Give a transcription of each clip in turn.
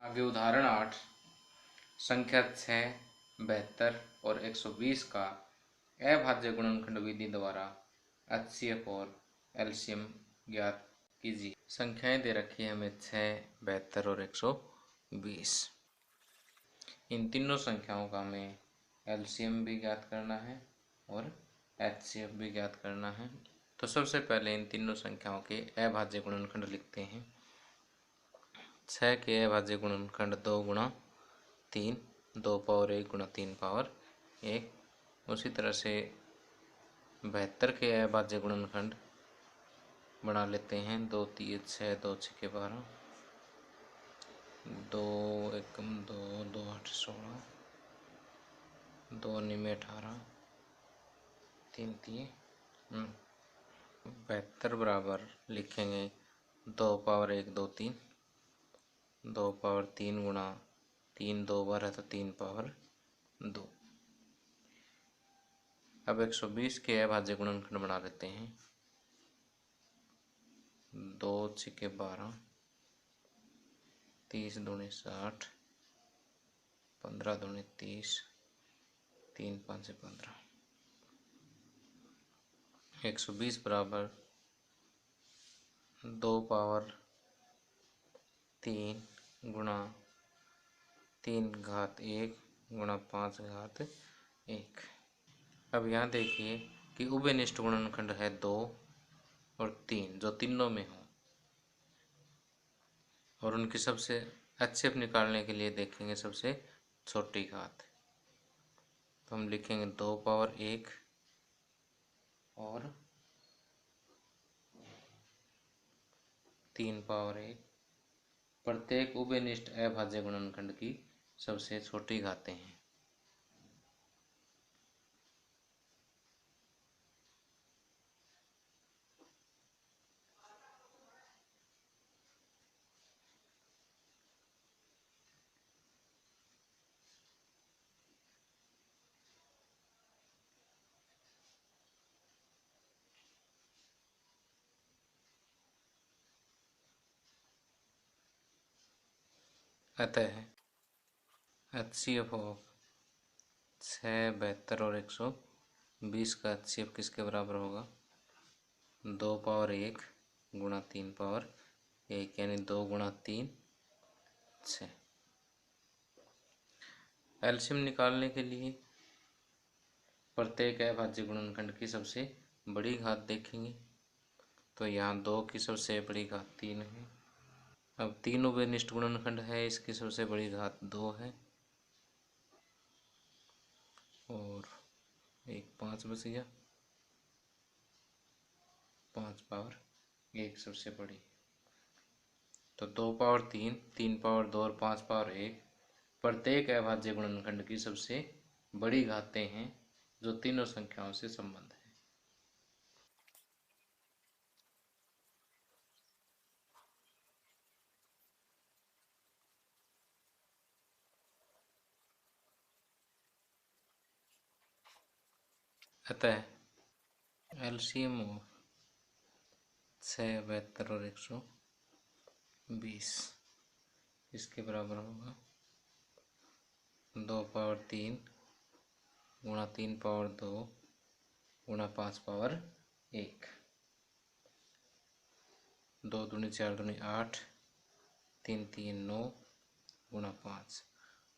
आगे उदाहरण 8 संख्या 6, 72 और 120 का अभाज्य गुणनखंड विधि द्वारा एचसीएफ और एलसीएम ज्ञात कीजिए। संख्याएं दे रखी है हमें 6, 72 और 120। इन तीनों संख्याओं का हमें एलसीएम भी ज्ञात करना है और एचसीएफ भी ज्ञात करना है। तो सबसे पहले इन तीनों संख्याओं के अभाज्य गुणनखंड लिखते हैं। 6 के अभाज्य गुणनखंड 2 गुणा 3, 2 पावर 1 गुणा 3 पावर 1। उसी तरह से 72 के अभाज्य गुणनखंड बना लेते हैं। 2 3 6, 2 6 12, 2 1 2, 2 8 16, 2 9 18, 3 3 72 बराबर लिखेंगे 2 पावर 1 2 3, 2 पावर 3 गुणा 3, 2 बार है तो 3 पावर 2। अब 120 के अभाज्य गुणनखंड बना लेते हैं। 2 6 12, 30 दूनी 60, 15 दूनी 30, 3 5 15। 120 बराबर 2 पावर 3 गुणा 3 घात 1 गुणा 5 घात 1। अब यहाँ देखिए कि उभयनिष्ठ गुणनखंड है 2 और 3 जो तीनों में हो, और उनकी सबसे एचसीएफ निकालने के लिए देखेंगे सबसे छोटी घात। तो हम लिखेंगे 2 पावर 1 और 3 पावर 1। प्रत्येक उभयनिष्ठ अभाज्य गुणनखंड की सबसे छोटी घातें हैं। अतः एचसीएफ ऑफ 6, 72 और 120 का एचसीएफ किसके बराबर होगा? 2 पावर 1 गुणा 3 पावर 1, यानी 2 गुणा 3 6। एलसीएम निकालने के लिए प्रत्येक अभाज्य गुणनखंड की सबसे बड़ी घात देखेंगे। तो यहाँ 2 की सबसे बड़ी घात 3 है। अब 3 उभयनिष्ठ गुणनखंड है, इसकी सबसे बड़ी घात 2 है और 1 5 बच गया। 5 पावर 1 सबसे बड़ी। तो 2 पावर 3, 3 पावर 2 और 5 पावर 1 प्रत्येक अभाज्य गुणनखंड की सबसे बड़ी घातें हैं जो तीनों संख्याओं से संबंध है। अतः एलसीएम ऑफ 6, 72 और 120 इसके बराबर होगा 2 पावर 3 गुणा 3 पावर 2 गुणा 5 पावर 1। 2 दूनी 4 दूनी 8, 3 3 9 गुणा 5।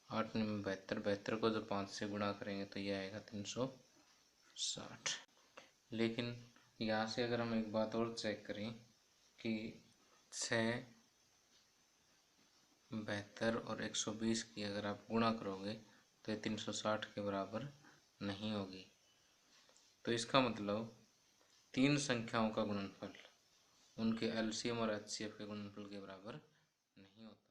8 9 72, 72 को जो 5 से गुणा करेंगे तो यह आएगा 360। लेकिन यहाँ से अगर हम एक बात और चेक करें कि 6, 72 और 120 की अगर आप गुणा करोगे तो ये 360 के बराबर नहीं होगी। तो इसका मतलब तीन संख्याओं का गुणनफल उनके एलसीएम और एचसीएफ के गुणनफल के बराबर नहीं होता।